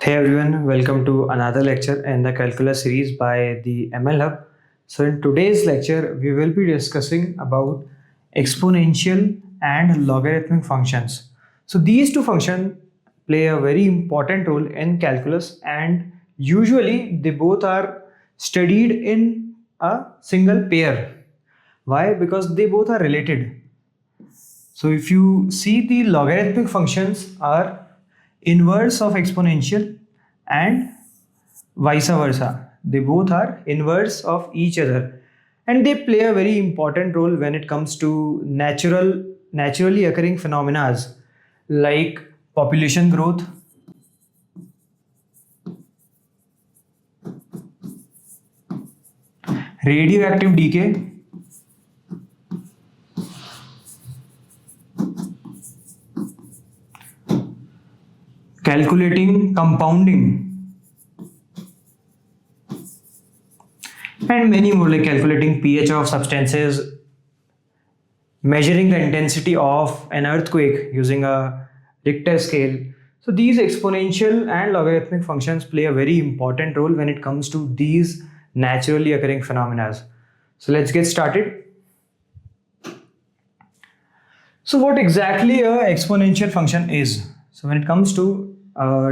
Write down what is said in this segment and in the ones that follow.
Hey everyone, welcome to another lecture in the calculus series by the ML Hub. So in today's lecture, we will be discussing about exponential and logarithmic functions. So these two functions play a very important role in calculus, and usually they both are studied in a single pair. Why? Because they both are related. So if you see, the logarithmic functions are inverse of exponential and vice versa. They both are inverse of each other, and they play a very important role when it comes to naturally occurring phenomena like population growth, radioactive decay, calculating compounding, and many more, like calculating pH of substances, measuring the intensity of an earthquake using a Richter scale. So these exponential and logarithmic functions play a very important role when it comes to these naturally occurring phenomena. So let's get started. So what exactly a exponential function is? So when it comes to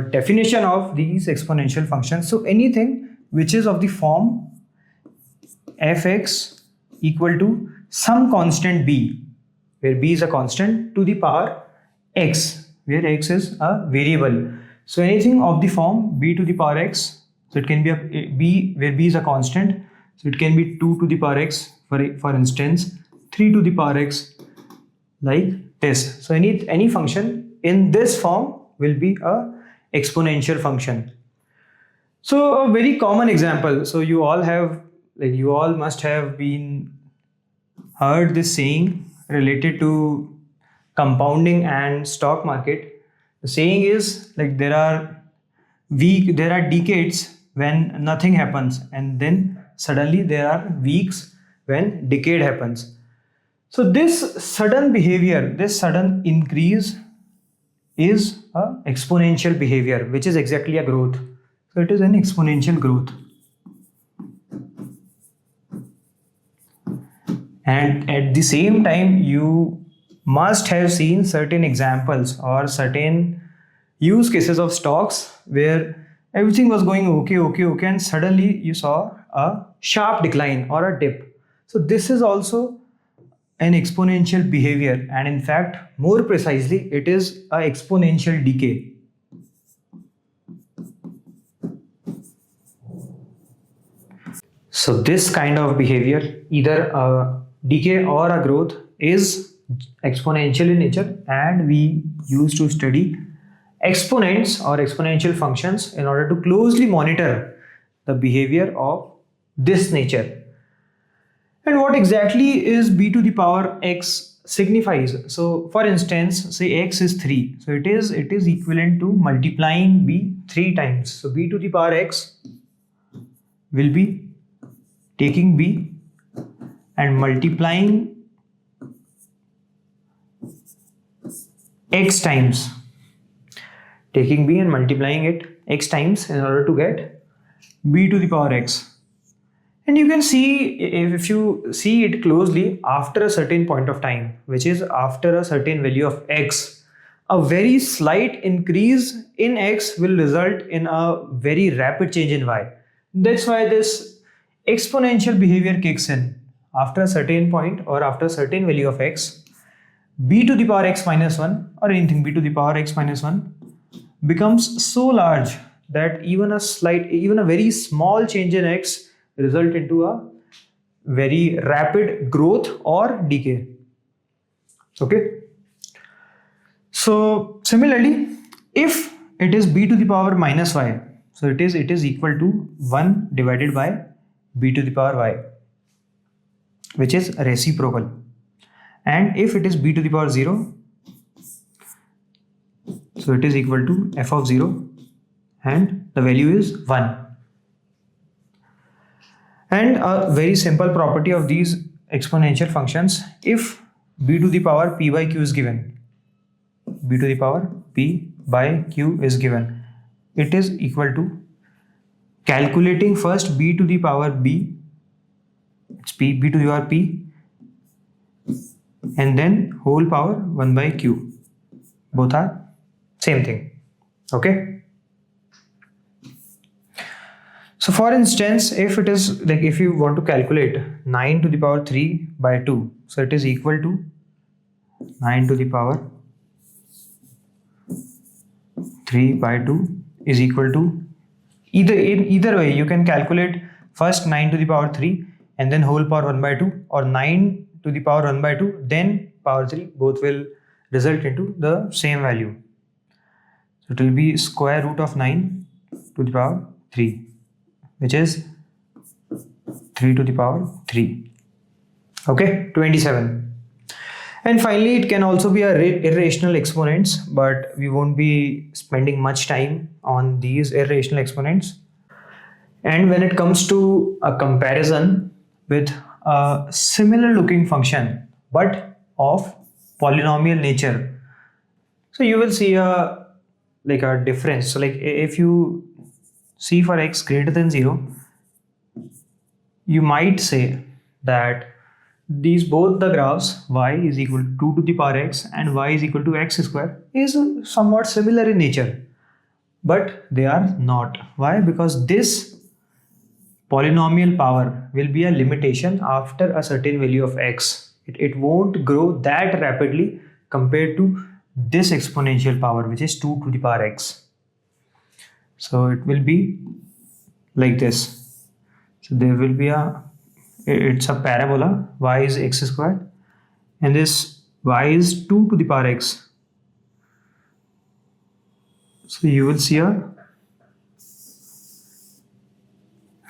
definition of these exponential functions, so anything which is of the form fx equal to some constant b, where b is a constant, to the power x, where x is a variable. So anything of the form b to the power x, so it can be a b where b is a constant, so it can be 2 to the power x, for instance 3 to the power x, like this. So any function in this form will be a exponential function. So a very common example, so you all must have been heard this saying related to compounding and stock market. The saying is, like, there are decades when nothing happens, and then suddenly there are weeks when decade happens. So this sudden behavior, this sudden increase is a exponential behavior, which is exactly a growth. So it is an exponential growth. And at the same time, you must have seen certain examples or certain use cases of stocks where everything was going okay, and suddenly you saw a sharp decline or a dip. So this is also an exponential behavior, and in fact, more precisely, it is a exponential decay. So this kind of behavior, either a decay or a growth, is exponential in nature, and we used to study exponents or exponential functions in order to closely monitor the behavior of this nature. And what exactly is b to the power x signifies? So for instance, say x is 3, so it is equivalent to multiplying b 3 times. So b to the power x will be taking b and multiplying x times, taking b and multiplying it x times in order to get b to the power x. And you can see, if you see it closely, after a certain point of time, which is after a certain value of x, a very slight increase in x will result in a very rapid change in y. That's why this exponential behavior kicks in. After a certain point or after a certain value of x, b to the power x minus 1 or anything b to the power x minus 1 becomes so large that even a very small change in x result into a very rapid growth or decay. Okay. So similarly, if it is b to the power minus y, so it is equal to 1 divided by b to the power y, which is reciprocal. And if it is b to the power 0, so it is equal to f of 0, and the value is 1. And a very simple property of these exponential functions, if b to the power p by q is given, b to the power p by q is given, it is equal to calculating first b to the power b, it's b to the power p, and then whole power 1 by q. Both are same thing. Okay. So for instance, if it is like, if you want to calculate 9 to the power 3 by 2, so it is equal to 9 to the power 3 by 2 is equal to, either way you can calculate first 9 to the power 3 and then whole power 1 by 2, or 9 to the power 1 by 2 then power 3, both will result into the same value. So it will be square root of 9 to the power 3, which is 3 to the power 3. Okay, 27. And finally, it can also be a irrational exponents, but we won't be spending much time on these irrational exponents. And when it comes to a comparison with a similar looking function, but of polynomial nature, so you will see a difference. So like if you see for x greater than 0, you might say that these both the graphs y is equal to 2 to the power x and y is equal to x square is somewhat similar in nature, but they are not. Why? Because this polynomial power will be a limitation after a certain value of x. It won't grow that rapidly compared to this exponential power, which is 2 to the power x. So it will be like this. So there will be it's a parabola, y is x squared and this y is 2 to the power x. So you will see a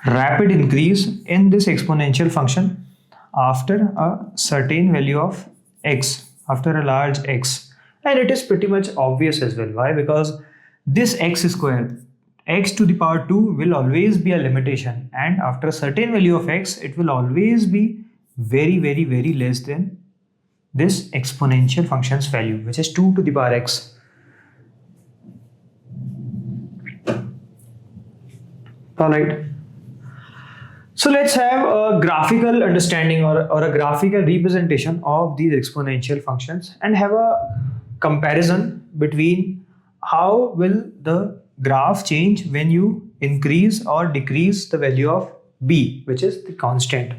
rapid increase in this exponential function after a certain value of x, after a large x. And it is pretty much obvious as well. Why? Because this x squared, x to the power 2 will always be a limitation, and after a certain value of x it will always be very less than this exponential function's value, which is 2 to the power x. Alright, so let's have a graphical understanding or a graphical representation of these exponential functions and have a comparison between how will the graph change when you increase or decrease the value of b, which is the constant.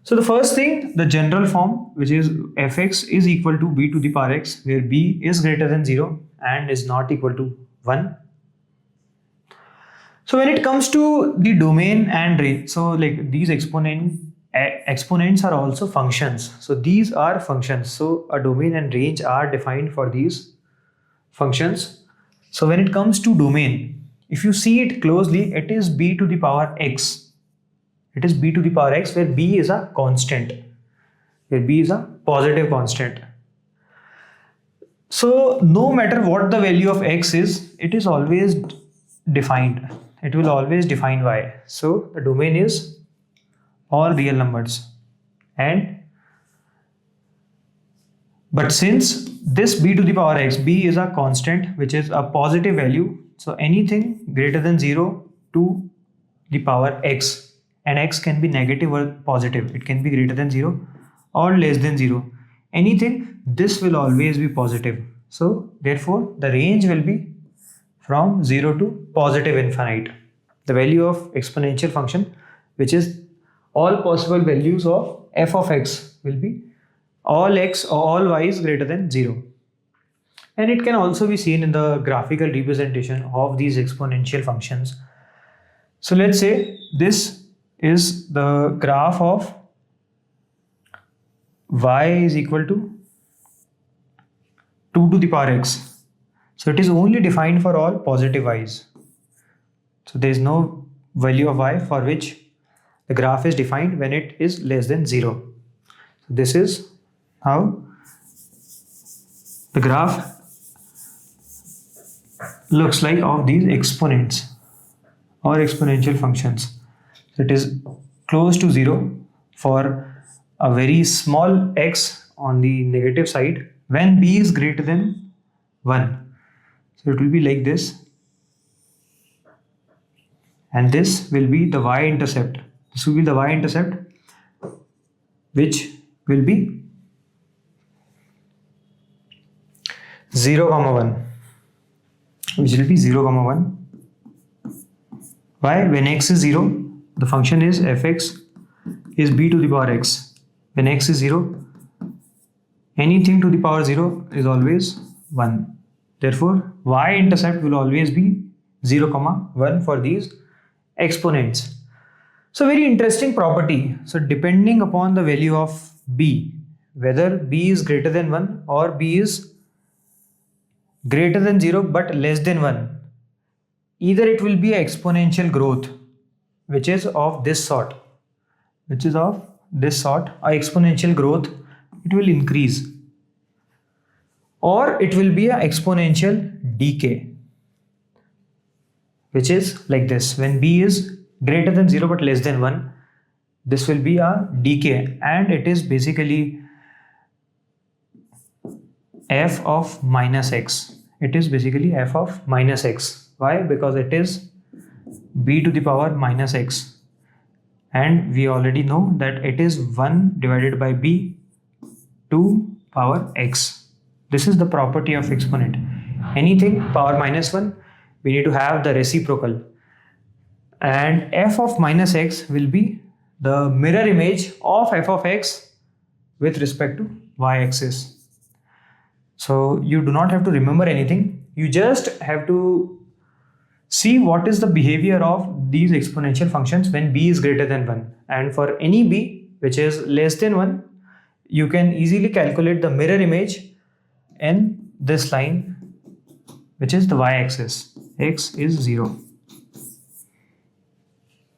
So the first thing, the general form, which is fx is equal to b to the power x, where b is greater than 0 and is not equal to 1. So when it comes to the domain and range, so like these exponents are also functions. So these are functions. So a domain and range are defined for these functions. So when it comes to domain, if you see it closely, it is b to the power x. It is b to the power x, where b is a constant, where b is a positive constant. So no matter what the value of x is, it is always defined. It will always define y. So the domain is all real numbers. But since this b to the power x, b is a constant, which is a positive value. So anything greater than 0 to the power x, and x can be negative or positive. It can be greater than 0 or less than 0. Anything, this will always be positive. So therefore the range will be from 0 to positive infinite. The value of exponential function, which is all possible values of f of x, will be all x or all y is greater than 0. And it can also be seen in the graphical representation of these exponential functions. So let's say this is the graph of y is equal to 2 to the power x. So it is only defined for all positive y's. So there is no value of y for which the graph is defined when it is less than 0. So this is how the graph looks like of these exponents or exponential functions. So it is close to 0 for a very small x on the negative side when b is greater than 1. So it will be like this. and this will be the y-intercept. This will be the y-intercept, which will be 0, 1, which will be 0, 1. Why? When x is 0, the function is fx is b to the power x. When x is 0, anything to the power 0 is always 1. Therefore, y-intercept will always be 0, 1 for these exponents. So very interesting property. So depending upon the value of b, whether b is greater than 1 or b is greater than 0 but less than 1, either it will be an exponential growth, which is of this sort, or exponential growth, it will increase, or it will be an exponential decay, which is like this. When b is greater than 0 but less than 1, this will be a decay, and it is basically f of minus x. It is basically f of minus x. Why? Because it is b to the power minus x, and we already know that it is 1 divided by b to power x. This is the property of exponent. Anything power minus 1, we need to have the reciprocal, and f of minus x will be the mirror image of f of x with respect to y-axis. So you do not have to remember anything, you just have to see what is the behavior of these exponential functions when b is greater than 1, and for any b which is less than 1, you can easily calculate the mirror image in this line, which is the y-axis. X is 0.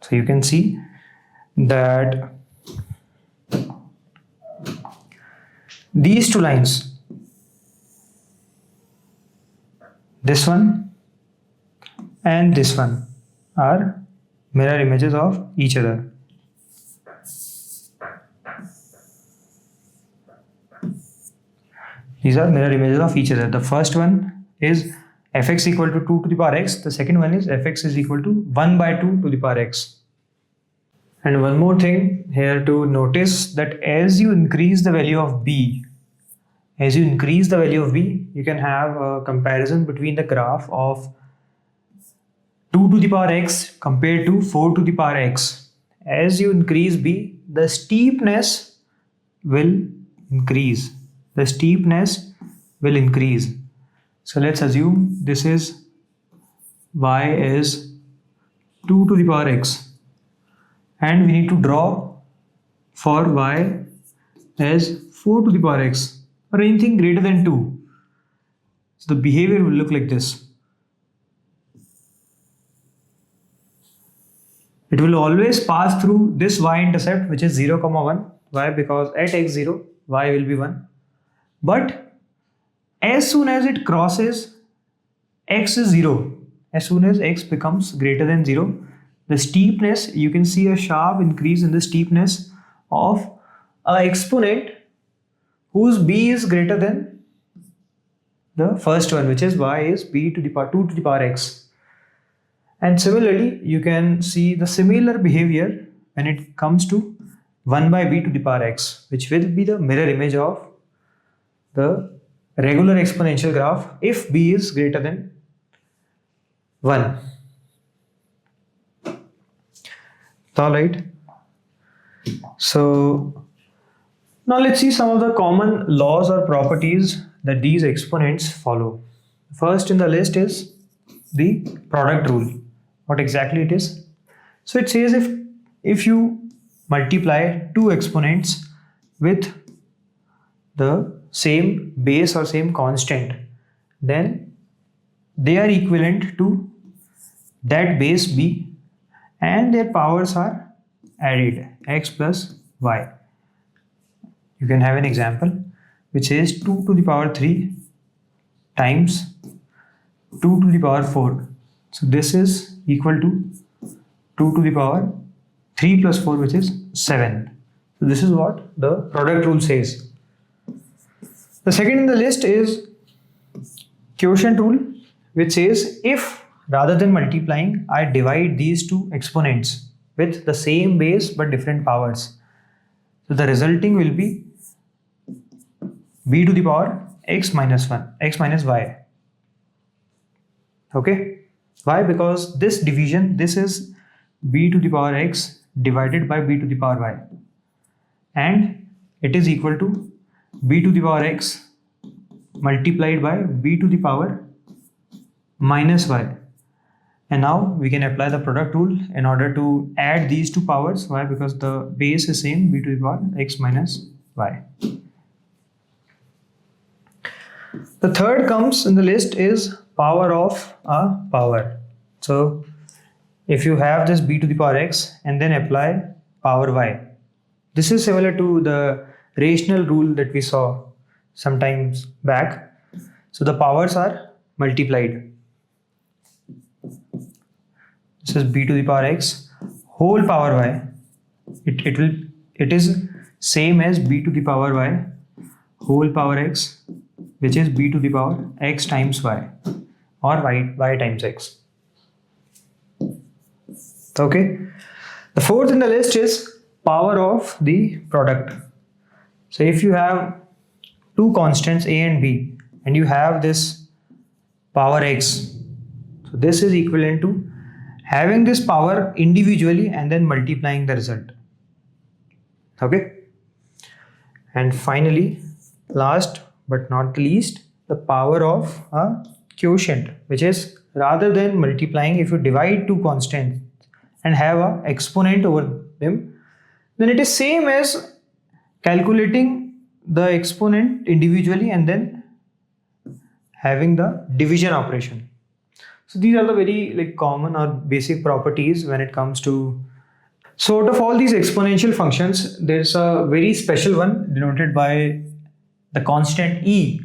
So you can see that these two lines, this one and this one, are mirror images of each other. These are mirror images of each other. The first one is fx equal to 2 to the power x. The second one is fx is equal to 1 by 2 to the power x. And one more thing here to notice, that as you increase the value of b, you can have a comparison between the graph of 2 to the power x compared to 4 to the power x. As you increase b, the steepness will increase. So let's assume this is y is 2 to the power x, and we need to draw for y as 4 to the power x, or anything greater than 2. So the behavior will look like this. It will always pass through this y-intercept, which is 0, 1. Why? Because at x0, y will be 1. But as soon as it crosses x is 0, as soon as x becomes greater than 0, the steepness, you can see a sharp increase in the steepness of an exponent whose b is greater than the first one, which is y is b to the power 2 to the power x. And similarly, you can see the similar behavior when it comes to 1 by b to the power x, which will be the mirror image of the regular exponential graph if b is greater than 1. Alright. So now let's see some of the common laws or properties that these exponents follow. First in the list is the product rule. What exactly it is? So it says if you multiply two exponents with the same base or same constant, then they are equivalent to that base b, and their powers are added, x plus y. You can have an example which says 2 to the power 3 times 2 to the power 4. So this is equal to 2 to the power 3 plus 4, which is 7. So this is what the product rule says. The second in the list is quotient rule, which says if rather than multiplying, I divide these two exponents with the same base but different powers. So the resulting will be b to the power x minus 1, x minus y. Okay. Why? Because this division, this is b to the power x divided by b to the power y, and it is equal to b to the power x multiplied by b to the power minus y. And now we can apply the product rule in order to add these two powers. Why? Because the base is same, b to the power x minus y. The third comes in the list is power of a power. So if you have this b to the power x and then apply power y, this is similar to the rational rule that we saw sometimes back. So the powers are multiplied. This is b to the power x whole power y. It is same as b to the power y whole power x, which is b to the power x times y, or y times x. Okay. The fourth in the list is power of the product. So if you have two constants a and b and you have this power x, so this is equivalent to having this power individually and then multiplying the result. Okay. And finally, last but not the least, the power of a quotient, which is rather than multiplying, if you divide two constants and have an exponent over them, then it is same as calculating the exponent individually and then having the division operation. So these are the very common or basic properties when it comes to. So out of all these exponential functions, there's a very special one denoted by the constant e,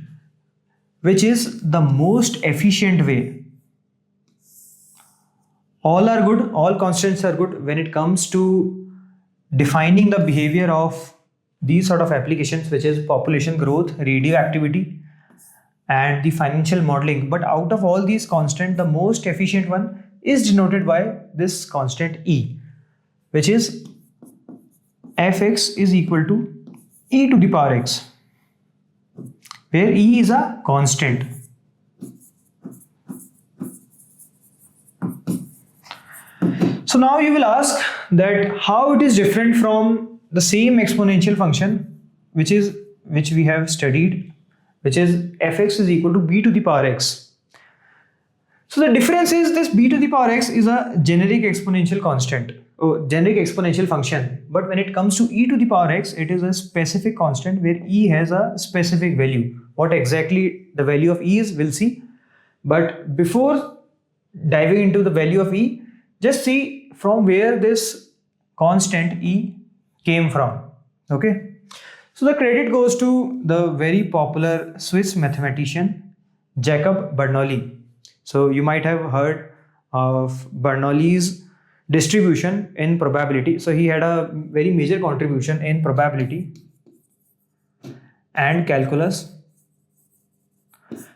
which is the most efficient way. All are good, all constants are good when it comes to defining the behavior of these sort of applications, which is population growth, radioactivity, and the financial modeling. But out of all these constants, the most efficient one is denoted by this constant e, which is fx is equal to e to the power x, where e is a constant. So now you will ask that how it is different from the same exponential function which we have studied, which is fx is equal to b to the power x. So the difference is this b to the power x is a generic exponential constant, generic exponential function, but when it comes to e to the power x, it is a specific constant where e has a specific value. What exactly the value of e is, we'll see. But before diving into the value of e, just see from where this constant e came from. Okay. So the credit goes to the very popular Swiss mathematician Jacob Bernoulli. So you might have heard of Bernoulli's distribution in probability. So he had a very major contribution in probability and calculus.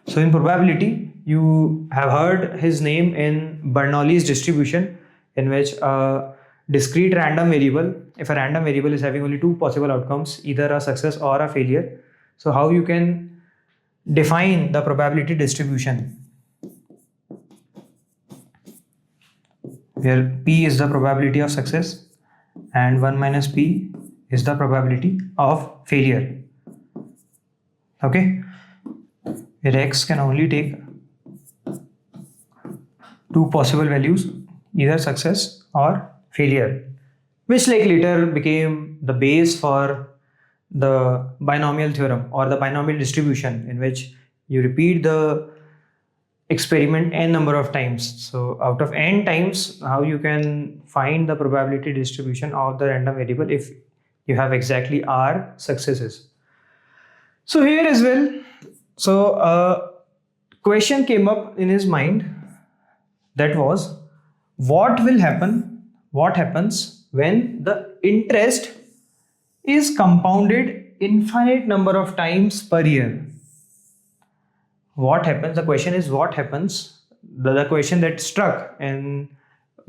So in probability, you have heard his name in Bernoulli's distribution, in which a discrete random variable, if a random variable is having only two possible outcomes, either a success or a failure, so how you can define the probability distribution, where p is the probability of success and 1 minus p is the probability of failure. Okay, where x can only take two possible values, either success or failure, which later became the base for the binomial theorem or the binomial distribution, in which you repeat the experiment n number of times. So out of n times, how you can find the probability distribution of the random variable if you have exactly r successes. So here as well, so a question came up in his mind, that was, what happens when the interest is compounded infinite number of times per year? What happens? The question is, what happens the question that struck in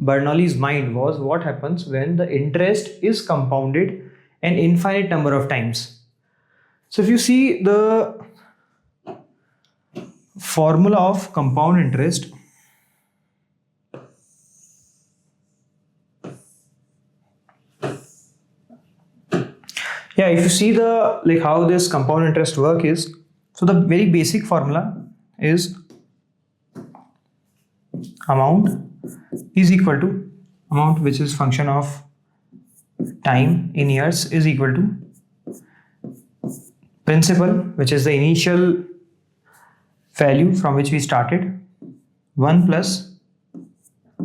Bernoulli's mind was what happens when the interest is compounded an infinite number of times. So if you see the formula of compound interest, yeah, if you see the how this compound interest work is, so the very basic formula is amount is equal to amount, which is function of time in years, is equal to principal, which is the initial value from which we started, 1 plus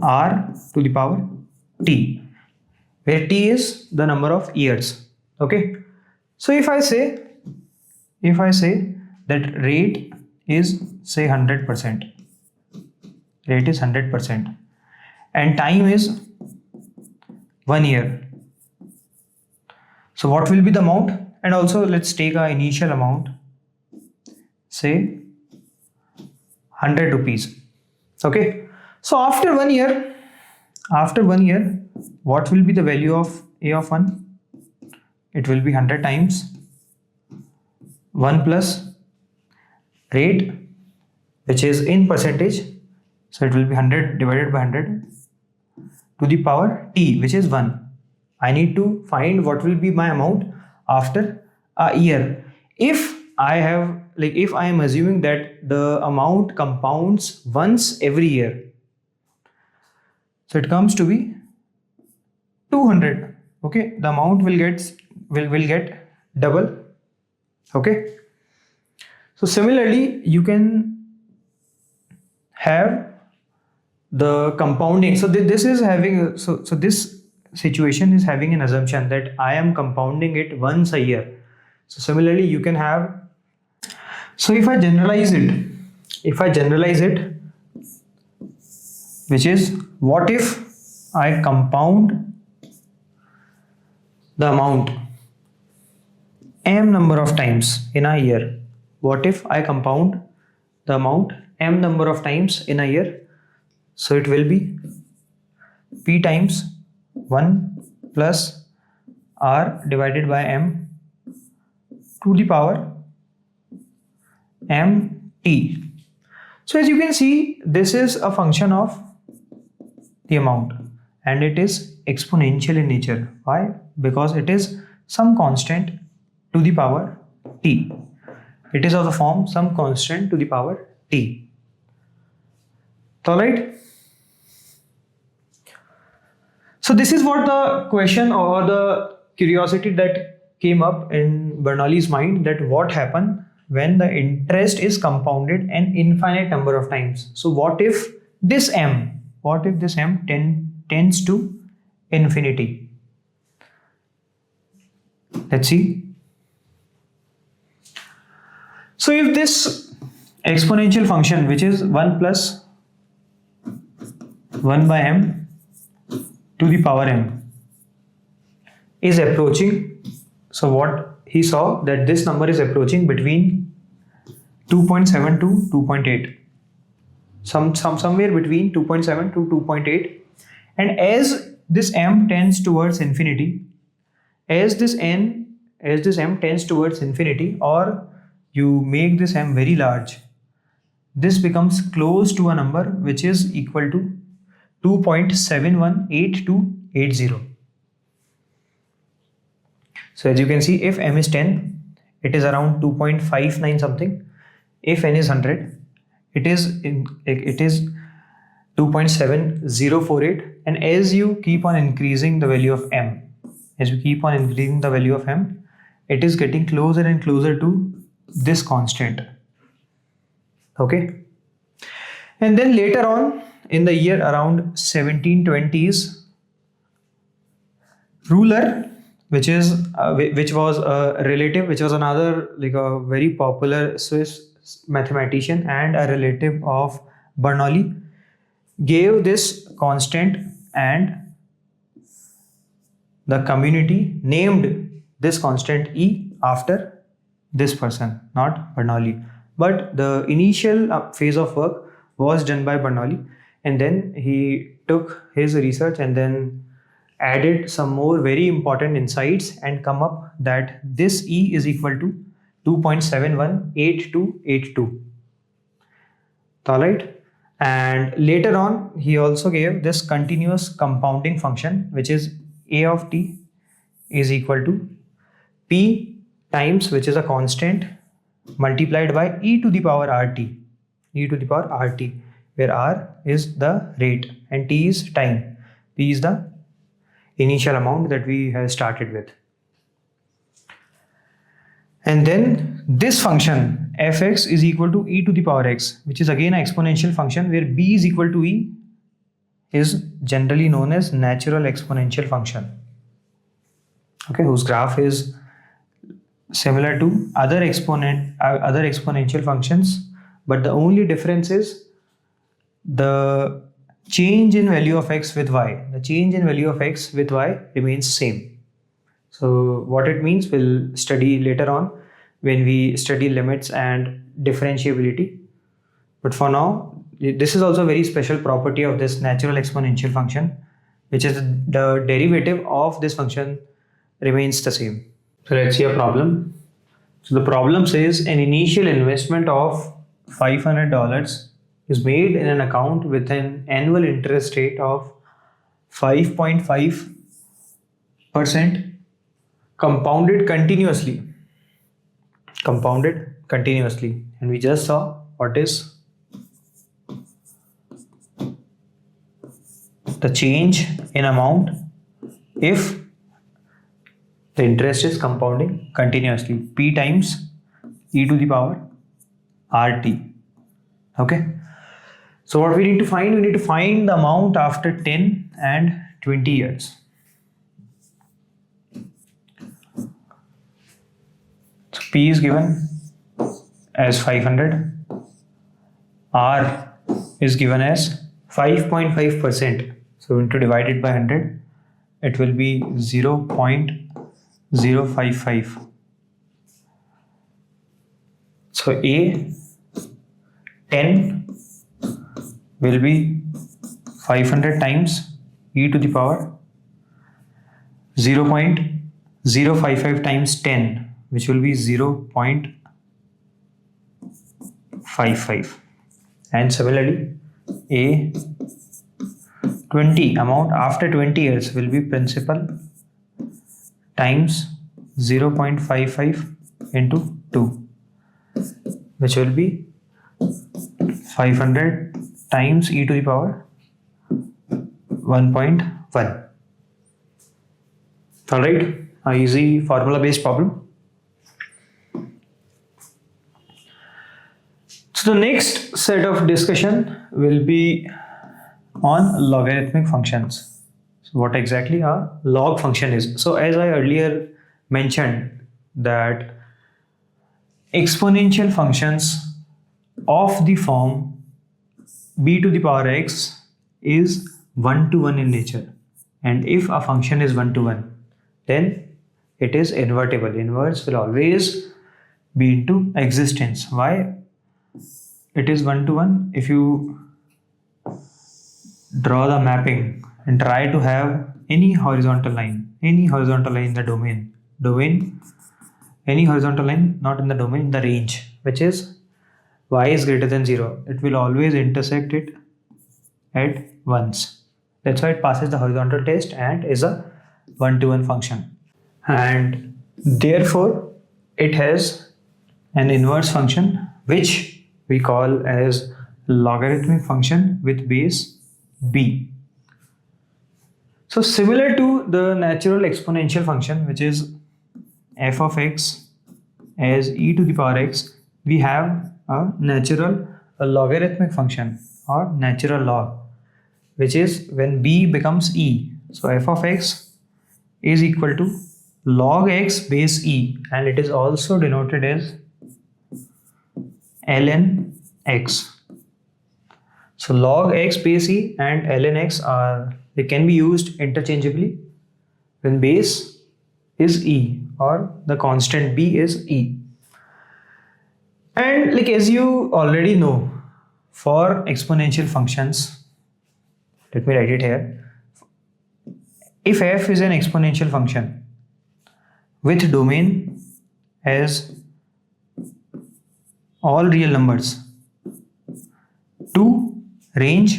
r to the power t, where t is the number of years. Okay, so if I say that rate is say 100%, rate is 100%, and time is 1 year. So what will be the amount? And also let's take our initial amount, say 100 rupees. Okay, so after 1 year, what will be the value of a of 1? It will be 100 times 1 plus rate, which is in percentage, so it will be 100 divided by 100 to the power t, which is 1. I need to find what will be my amount after a year. If I have if I am assuming that the amount compounds once every year, so it comes to be 200. Okay, the amount will get double. Okay, so similarly you can have the compounding. So this is having so this situation is having an assumption that I am compounding it once a year. So similarly you can have, so if I generalize it, which is, what if I compound the amount m number of times in a year? What if I compound the amount m number of times in a year? So it will be p times 1 plus r divided by m to the power mt. So as you can see, this is a function of the amount and it is exponential in nature. Why? Because it is some constant to the power t. It is of the form some constant to the power t. Alright. So this is what the question or the curiosity that came up in Bernoulli's mind, that what happened when the interest is compounded an infinite number of times. So what if this m tends to infinity? Let's see. So if this exponential function, which is 1 plus 1 by m to the power m, is approaching, so what he saw that this number is approaching between 2.7 to 2.8, somewhere between 2.7 to 2.8, and as this m tends towards infinity, as this m tends towards infinity, or you make this m very large, this becomes close to a number which is equal to 2.718280. So as you can see, if m is 10, it is around 2.59 something. If n is 100, it is 2.7048. And as you keep on increasing the value of m, it is getting closer and closer to this constant. Okay. And then later on in the year around 1720s, ruler, which was a relative, which was another a very popular Swiss mathematician and a relative of Bernoulli, gave this constant, and the community named this constant E after this person, not Bernoulli. But the initial phase of work was done by Bernoulli, and then he took his research and then added some more very important insights and come up that this E is equal to 2.718282. All right. And later on, he also gave this continuous compounding function, which is a of t is equal to p times, which is a constant, multiplied by e to the power rt, where r is the rate and t is time. P is the initial amount that we have started with. And then this function fx is equal to e to the power x, which is again an exponential function where b is equal to e, is generally known as natural exponential function. Okay, whose graph is similar to other exponential functions, but the only difference is the change in value of x with y. The change in value of x with y remains same. So what it means we'll study later on when we study limits and differentiability. But for now, this is also a very special property of this natural exponential function, which is the derivative of this function remains the same. So let's see a problem. So the problem says an initial investment of $500 is made in an account with an annual interest rate of 5.5% compounded continuously, and we just saw what is the change in amount if the interest is compounding continuously, p times e to the power rt. Okay, so what we need to find the amount after 10 and 20 years. So P is given as 500, R is given as 5.5%. So we need to divide it by 100. It will be 0.055. So A 10 will be 500 times e to the power 0.055 times 10, which will be 0.55. And similarly, A 20 amount after 20 years will be principal times 0.55 into 2, which will be 500 times e to the power 1.1. All right, a easy formula based problem. So the next set of discussion will be on logarithmic functions. So what exactly a log function is. So as I earlier mentioned that exponential functions of the form b to the power x is one-to-one in nature, and if a function is one-to-one, then it is invertible. Inverse will always be into existence. Why? It is one-to-one. If you draw the mapping and try to have any horizontal line in the domain, any horizontal line, not in the domain, in the range, which is y is greater than 0, it will always intersect it at once. That's why it passes the horizontal test and is a one-to-one function. And therefore, it has an inverse function which we call as logarithmic function with base b. So similar to the natural exponential function, which is f of x as e to the power x, we have a logarithmic function or natural log, which is when b becomes e. So f of x is equal to log x base e, and it is also denoted as ln x. So log x base e and ln x they can be used interchangeably when base is e or the constant b is e. And like as you already know for exponential functions, let me write it here. If f is an exponential function with domain as all real numbers to range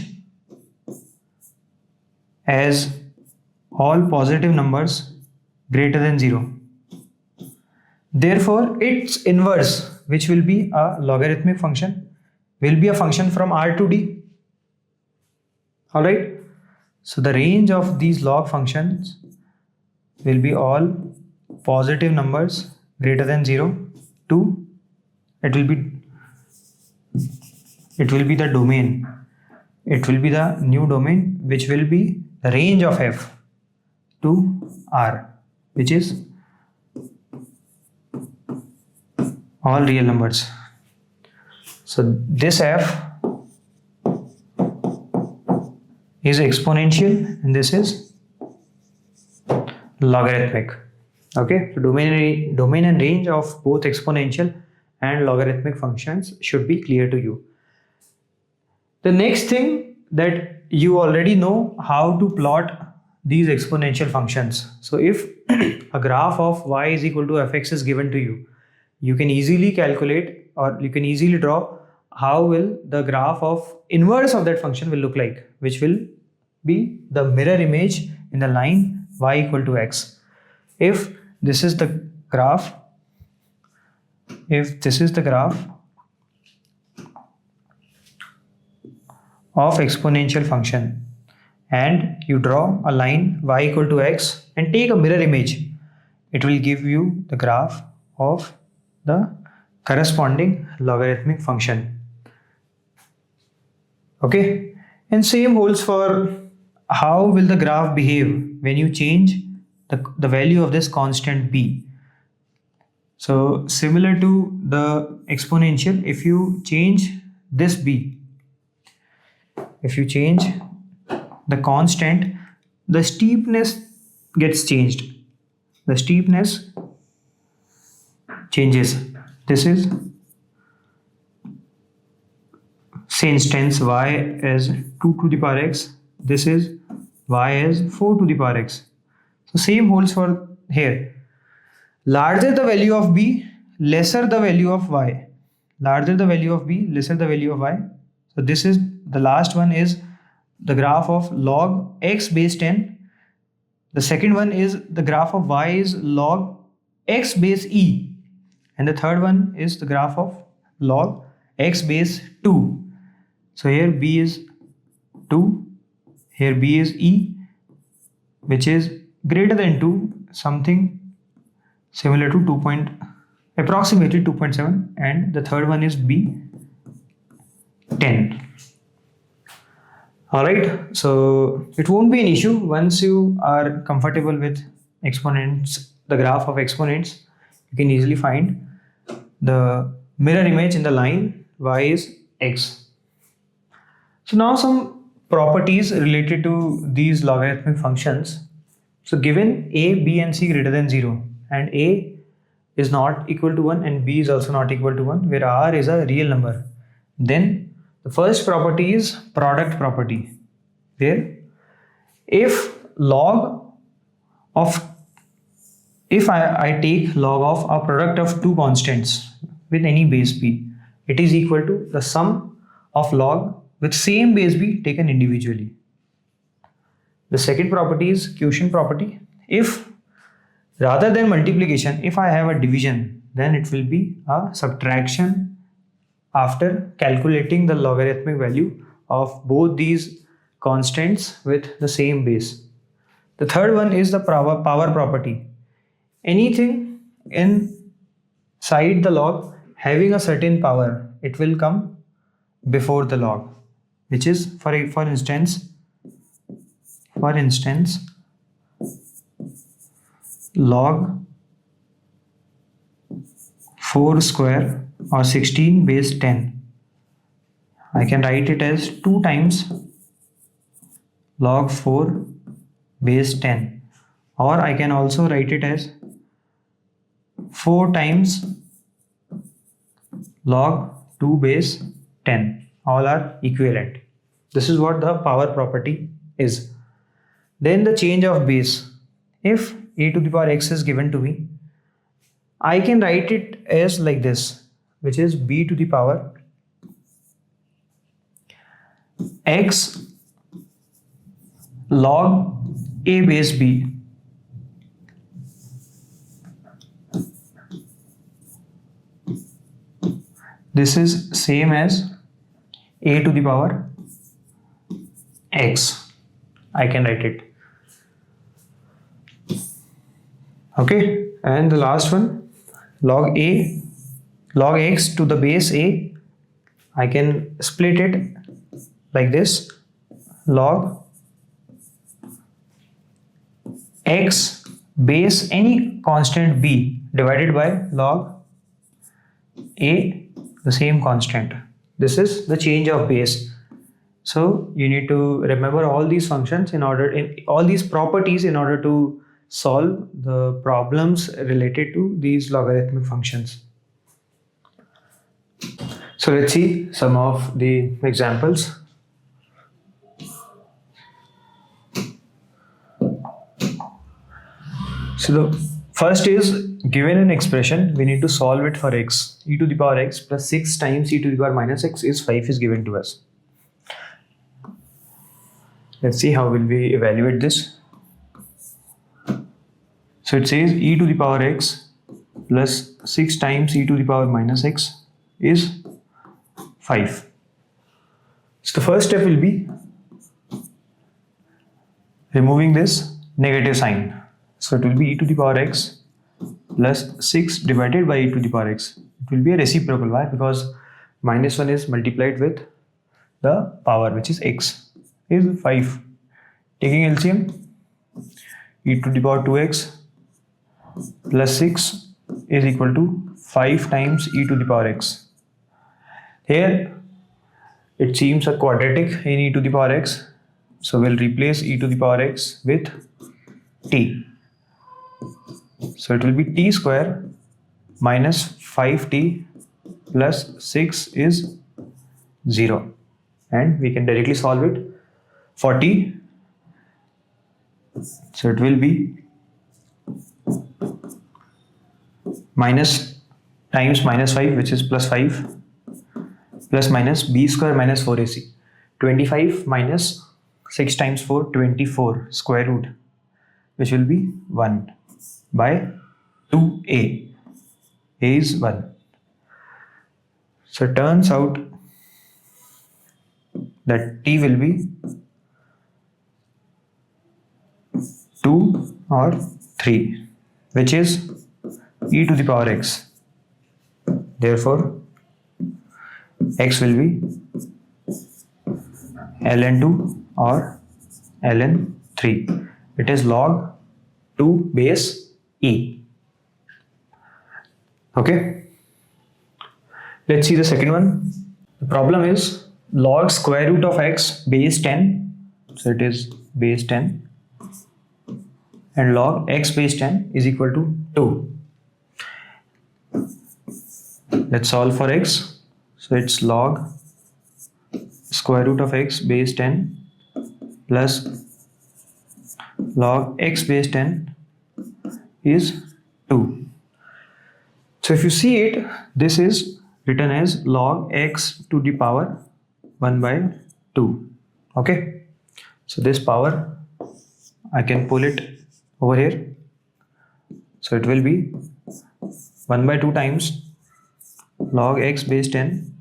as all positive numbers greater than 0, therefore its inverse, which will be a logarithmic function, will be a function from R to D. Alright, so the range of these log functions will be all positive numbers greater than 0 to it will be the domain. It will be the new domain which will be the range of f to R, which is all real numbers. So this f is exponential and this is logarithmic. Okay, so domain and range of both exponential and logarithmic functions should be clear to you. The next thing that you already know how to plot these exponential functions. So if a graph of y is equal to fx is given to you, you can easily calculate or you can easily draw how will the graph of inverse of that function will look like, which will be the mirror image in the line y equal to x. If this is the graph, of exponential function and you draw a line y equal to x and take a mirror image, it will give you the graph of the corresponding logarithmic function. Okay, and same holds for how will the graph behave when you change the value of this constant b. So similar to the exponential, if you change this b, if you change the constant, the steepness gets changed. The steepness changes. This is, say instance y as 2 to the power x, this is y as 4 to the power x. So same holds for here. Larger the value of b, lesser the value of y. Larger the value of b, lesser the value of y. So this is the last one is the graph of log x base 10. The second one is the graph of y is log x base e. And the third one is the graph of log x base 2. So here b is 2, here b is e, which is greater than 2, something similar to approximately 2.7, and the third one is b 10. Alright, so it won't be an issue once you are comfortable with exponents, the graph of exponents. You can easily find the mirror image in the line y is x. So now some properties related to these logarithmic functions. So given a, b and c greater than 0 and a is not equal to 1 and b is also not equal to 1, where r is a real number, then the first property is product property, where if I take log of a product of two constants with any base b, it is equal to the sum of log with same base b taken individually. The second property is quotient property. If rather than multiplication, if I have a division, then it will be a subtraction after calculating the logarithmic value of both these constants with the same base. The third one is the power property. Anything inside the log having a certain power, it will come before the log, which is for instance log 4 square or 16 base 10. I can write it as 2 times log 4 base 10, or I can also write it as 4 times log 2 base 10, all are equivalent. This is what the power property is. Then the change of base. If a to the power x is given to me, I can write it as like this, which is b to the power x log a base b. This is same as a to the power x. I can write it. Okay, and the last one, log x to the base a. I can split it like this, log x base any constant b divided by log a, the same constant. This is the change of base. So you need to remember all these functions all these properties in order to solve the problems related to these logarithmic functions. So let's see some of the examples. So the first is, given an expression, we need to solve it for x. E to the power x plus 6 times e to the power minus x is 5 is given to us. Let's see how will we evaluate this. So it says e to the power x plus 6 times e to the power minus x is 5. So the first step will be removing this negative sign. So it will be e to the power x plus 6 divided by e to the power x. It will be a reciprocal. Why? Because minus 1 is multiplied with the power, which is x, is 5. Taking LCM, e to the power 2x plus 6 is equal to 5 times e to the power x. Here it seems a quadratic in e to the power x. So we'll replace e to the power x with t. So it will be t square minus 5t plus 6 is 0. And we can directly solve it for t. So it will be minus times minus 5, which is plus 5, plus minus b square minus 4ac. 25 minus 6 times 4, 24 square root, which will be 1 by 2a. A is 1. So it turns out that t will be 2 or 3, which is e to the power x. Therefore, x will be ln2 or ln3. It is log 2 base e. Okay. Let's see the second one. The problem is log square root of x base 10. So it is base 10. And log x base 10 is equal to 2. Let's solve for x. So it's log square root of x base 10 plus log x base 10 is 2. So if you see it, this is written as log x to the power 1 by 2. Okay. So this power, I can pull it over here. So it will be 1 by 2 times log x base 10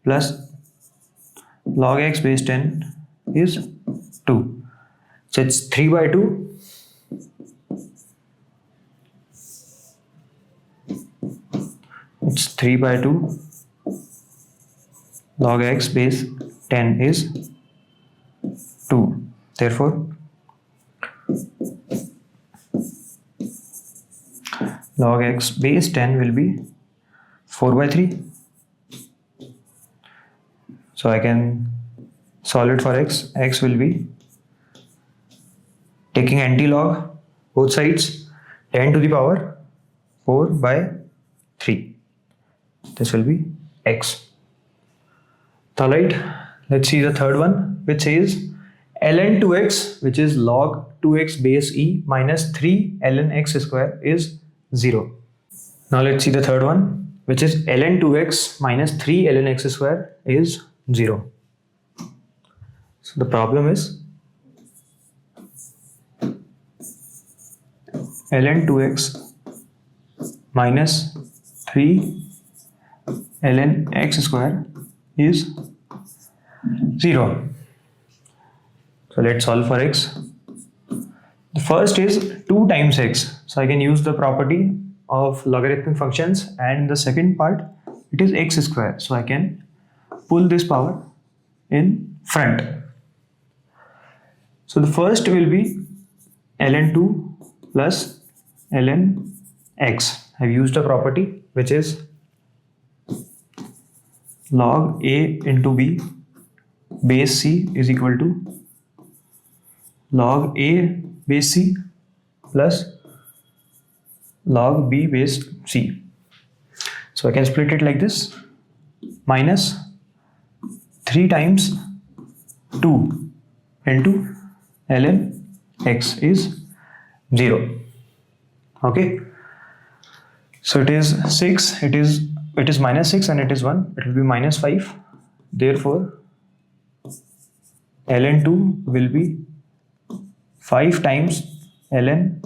plus log x base 10 is 2. So it's 3 by 2. It's 3 by 2. Log x base 10 is 2. Therefore, log x base 10 will be 4 by 3. So I can solve it for x. X will be, taking anti-log both sides, 10 to the power 4 by 3. This will be x. Alright, let's see the third one, which says ln 2x, which is log 2x base e minus 3 ln x square is 0. Now let's see the third one, which is ln 2x minus 3 ln x square is 0. So the problem is ln 2x minus 3 ln x square is 0. So let's solve for x. The first is 2 times x. So I can use the property of logarithmic functions, and in the second part it is x square. So I can pull this power in front. So the first will be ln 2 plus ln x. I've used a property which is log a into b base c is equal to log a base c plus log b base c. So I can split it like this: minus 3 times 2 into ln x is 0. Okay, so it is 6, it is minus 6 and it is 1, it will be minus 5. Therefore ln 2 will be 5 times ln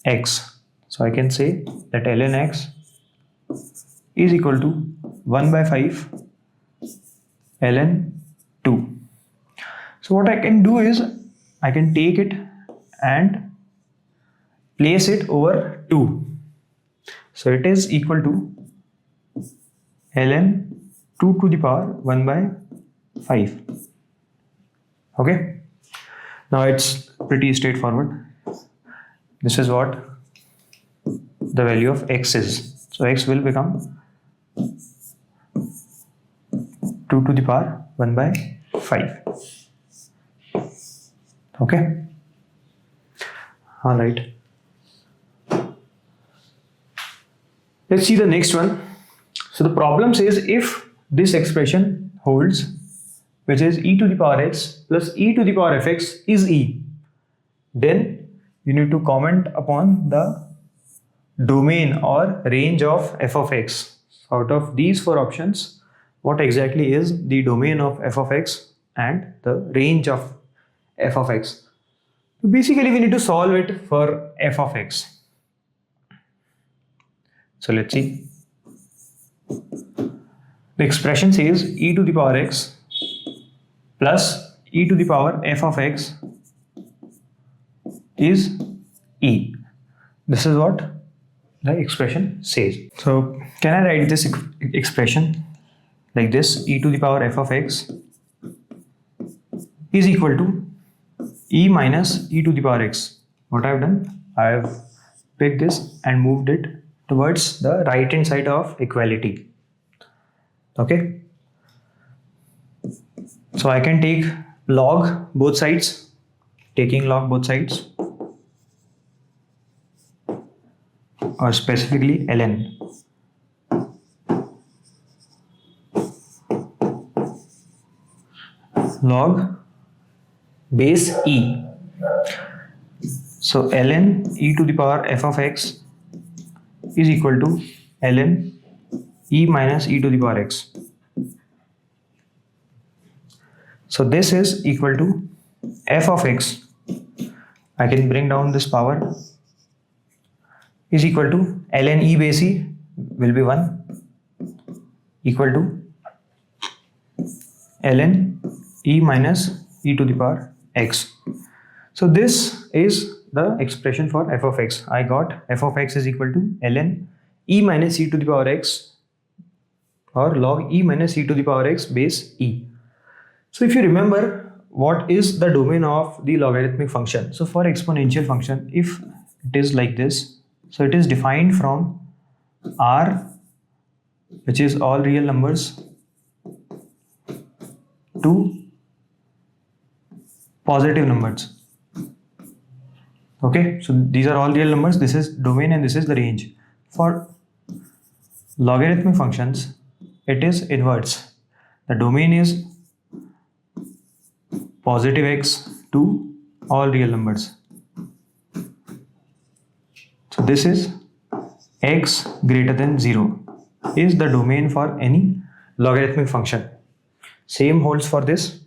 x. So I can say that ln x is equal to 1 by 5 ln 2. So what I can do is I can take it and place it over 2. So it is equal to ln 2 to the power 1 by 5. Okay, now it's pretty straightforward. This is what the value of x is. So x will become 2 to the power 1 by 5. Okay, all right. Let's see the next one. So the problem says if this expression holds, which is e to the power x plus e to the power fx is e, then you need to comment upon the domain or range of f of x. Out of these 4 options, what exactly is the domain of f of x and the range of f of x? Basically, we need to solve it for f of x. So let's see. The expression says e to the power x plus e to the power f of x is e. This is what the expression says. So can I write this expression like this? E to the power f of x is equal to e minus e to the power x. What I have done, I have picked this and moved it towards the right hand side of equality. Okay, so I can take log both sides. Taking log both sides, or specifically ln. Log base e. So ln e to the power f of x is equal to ln e minus e to the power x. So this is equal to f of x. I can bring down this power, is equal to ln e base e will be 1 equal to ln e minus e to the power x. So this is the expression for f of x. I got f of x is equal to ln e minus e to the power x or log e minus e to the power x base e. So if you remember, what is the domain of the logarithmic function? So for exponential function, if it is like this, so it is defined from R, which is all real numbers, to positive numbers. Okay, so these are all real numbers, this is domain and this is the range. For logarithmic functions, it is inverse. The domain is positive x to all real numbers. So this is x greater than 0 is the domain for any logarithmic function. Same holds for this.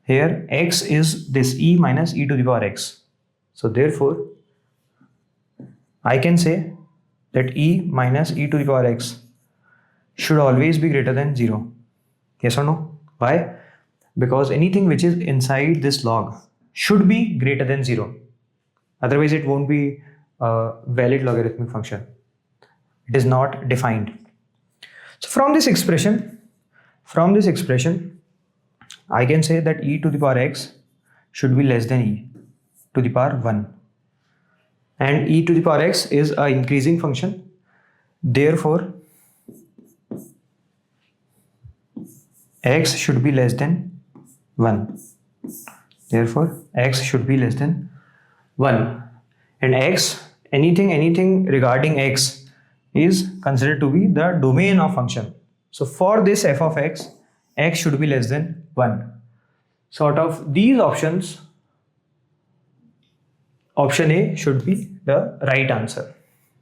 Here x is this e minus e to the power x. So therefore I can say that e minus e to the power x should always be greater than 0. Yes or no? Why? Because anything which is inside this log should be greater than 0. Otherwise it won't be a valid logarithmic function. It is not defined. So from this expression, I can say that e to the power x should be less than e to the power 1. And e to the power x is an increasing function. Therefore, x should be less than 1. Therefore, x should be less than 1. And x, anything regarding x is considered to be the domain of function. So for this f of x, x should be less than 1. So out of these options, option A should be the right answer.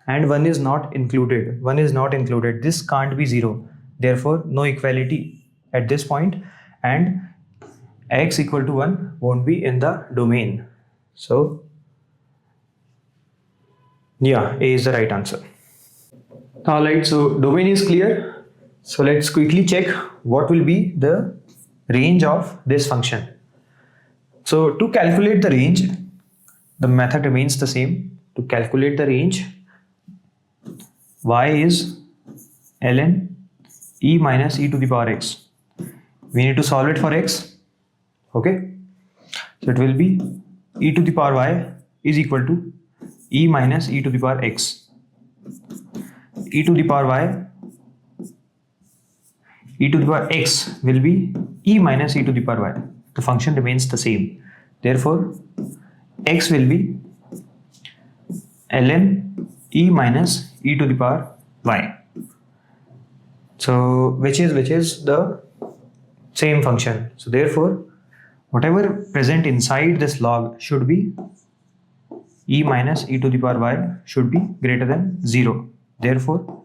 And 1 is not included. 1 is not included. This can't be 0. Therefore, no equality at this point, and x equal to 1 won't be in the domain. So yeah, A is the right answer. Alright, so domain is clear. So let's quickly check what will be the range of this function. So to calculate the range, the method remains the same. To calculate the range, y is ln e minus e to the power x. We need to solve it for x. Okay. So it will be e to the power y is equal to e minus e to the power x. E to the power y, e to the power x will be e minus e to the power y. The function remains the same. Therefore, x will be ln e minus e to the power y. So which is the same function. So therefore, whatever present inside this log should be e minus e to the power y should be greater than 0. Therefore,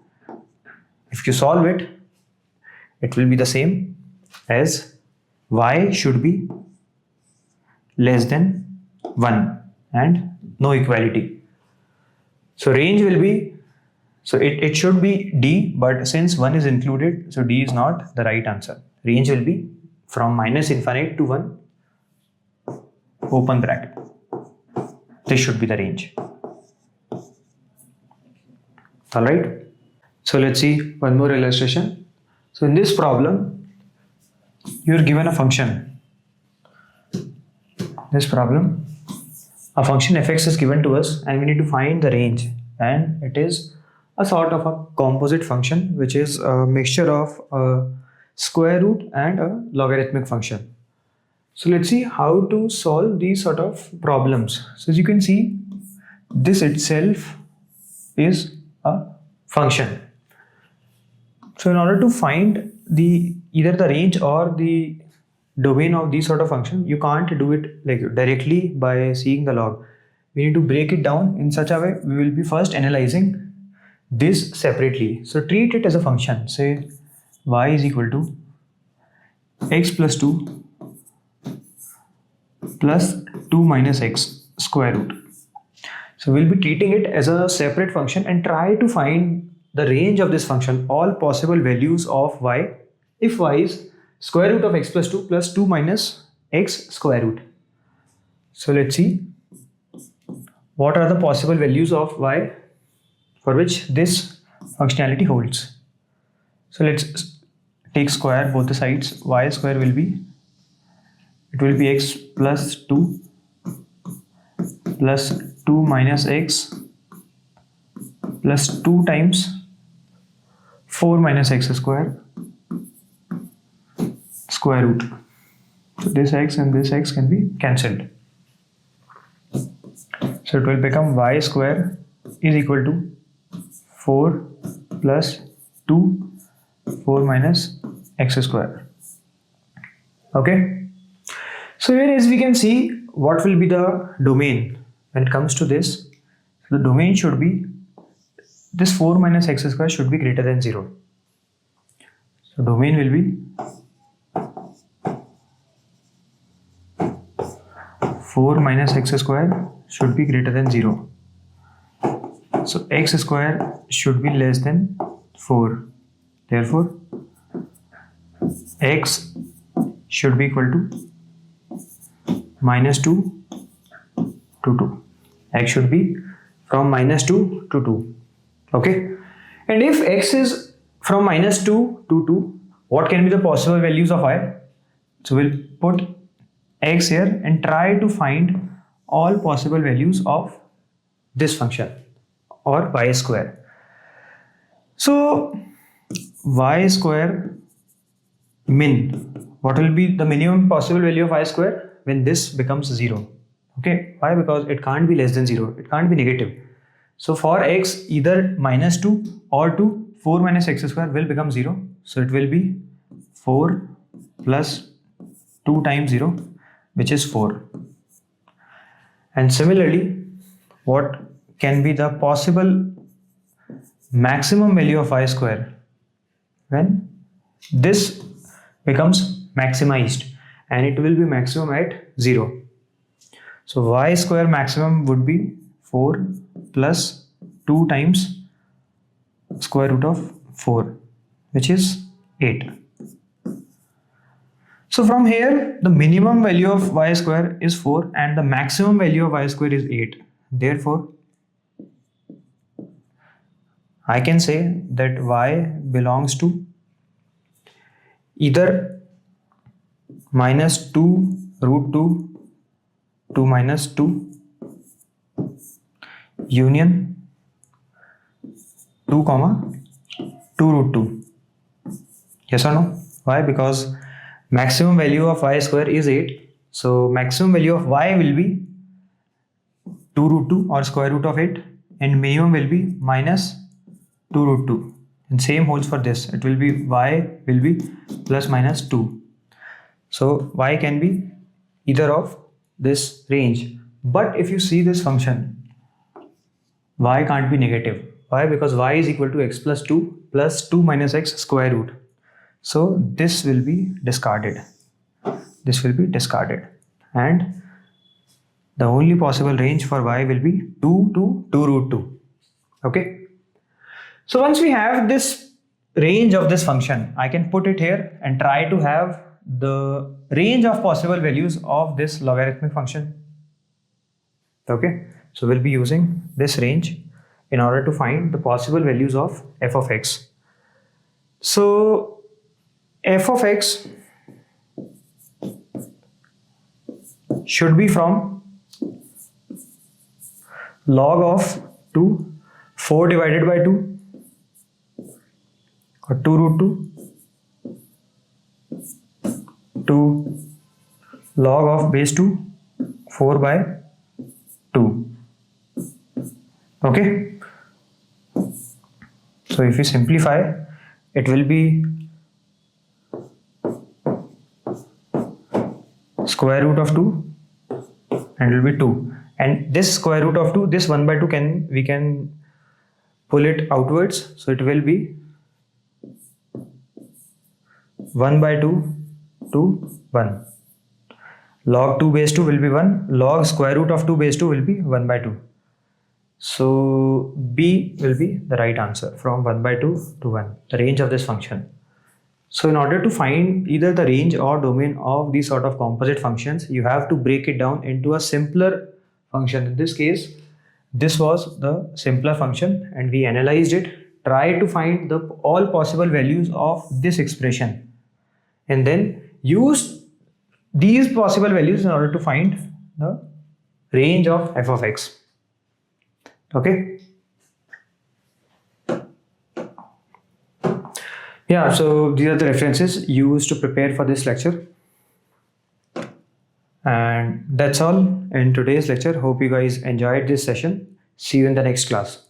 if you solve it, it will be the same as y should be less than 1 and no equality. So range will be, so it should be d, but since 1 is included, so d is not the right answer. Range will be from minus infinite to 1 open bracket. This should be the range. Alright. So let's see one more illustration. So in this problem, you are given a function. This problem, a function fx is given to us and we need to find the range, and it is a sort of a composite function which is a mixture of a square root and a logarithmic function. So let's see how to solve these sort of problems. So as you can see, this itself is a function. So in order to find either the range or the domain of these sort of function, you can't do it like directly by seeing the log. We need to break it down in such a way. We will be first analyzing this separately. So treat it as a function. Say y is equal to x plus 2 plus 2 minus x square root. So we'll be treating it as a separate function and try to find the range of this function, all possible values of y, if y is square root of x plus 2 plus 2 minus x square root. So let's see what are the possible values of y for which this functionality holds. So let's take square both the sides. Y square will be, it will be x plus 2 plus 2 minus x plus 2 times 4 minus x square square root. So this x and this x can be cancelled. So it will become y square is equal to 4 plus 2 4 minus x square. Okay. So here as we can see, what will be the domain when it comes to this? The domain should be this 4 minus x square should be greater than 0. So domain will be 4 minus x square should be greater than 0. So x square should be less than 4. Therefore, x should be equal to minus 2 to 2. X should be from minus 2 to 2. Okay. And if x is from minus 2 to 2, what can be the possible values of y? So we'll put x here and try to find all possible values of this function or y square. So y square min, what will be the minimum possible value of y square when this becomes 0? Okay, why? Because it can't be less than 0, it can't be negative. So for x, either minus 2 or 2, 4 minus x square will become 0. So it will be 4 plus 2 times 0, which is 4. And similarly, what can be the possible maximum value of y square when this becomes maximized, and it will be maximum at 0. So y square maximum would be 4 plus 2 times square root of 4, which is 8. So from here, the minimum value of y square is 4 and the maximum value of y square is 8. Therefore, I can say that y belongs to either minus 2 root 2 to minus 2 union 2 comma 2 root 2. Yes or no? Why? Because maximum value of y square is 8. So maximum value of y will be 2 root 2 or square root of 8, and minimum will be minus 2 root 2. And same holds for this. It will be y will be plus minus 2. So y can be either of this range. But if you see this function, y can't be negative. Why? Because y is equal to x plus 2 minus x square root. So this will be discarded. This will be discarded. And the only possible range for y will be 2 to 2 root 2. Okay. So once we have this range of this function, I can put it here and try to have the range of possible values of this logarithmic function. Okay. So we'll be using this range in order to find the possible values of f of x. So f of x should be from log of 2, 4 divided by 2 or 2 root 2 to log of base 2, 4 by 2. Okay. So if we simplify, it will be square root of 2 and it will be 2. And this square root of 2, this 1 by 2 we can pull it outwards. So it will be 1 by 2 to 1. Log 2 base 2 will be 1. Log square root of 2 base 2 will be 1 by 2. So B will be the right answer, from 1 by 2 to 1, the range of this function. So in order to find either the range or domain of these sort of composite functions, you have to break it down into a simpler function. In this case, this was the simpler function and we analyzed it, tried to find all possible values of this expression, and then used these possible values in order to find the range of f of x. Okay. Yeah, so these are the references used to prepare for this lecture. And that's all in today's lecture. Hope you guys enjoyed this session. See you in the next class.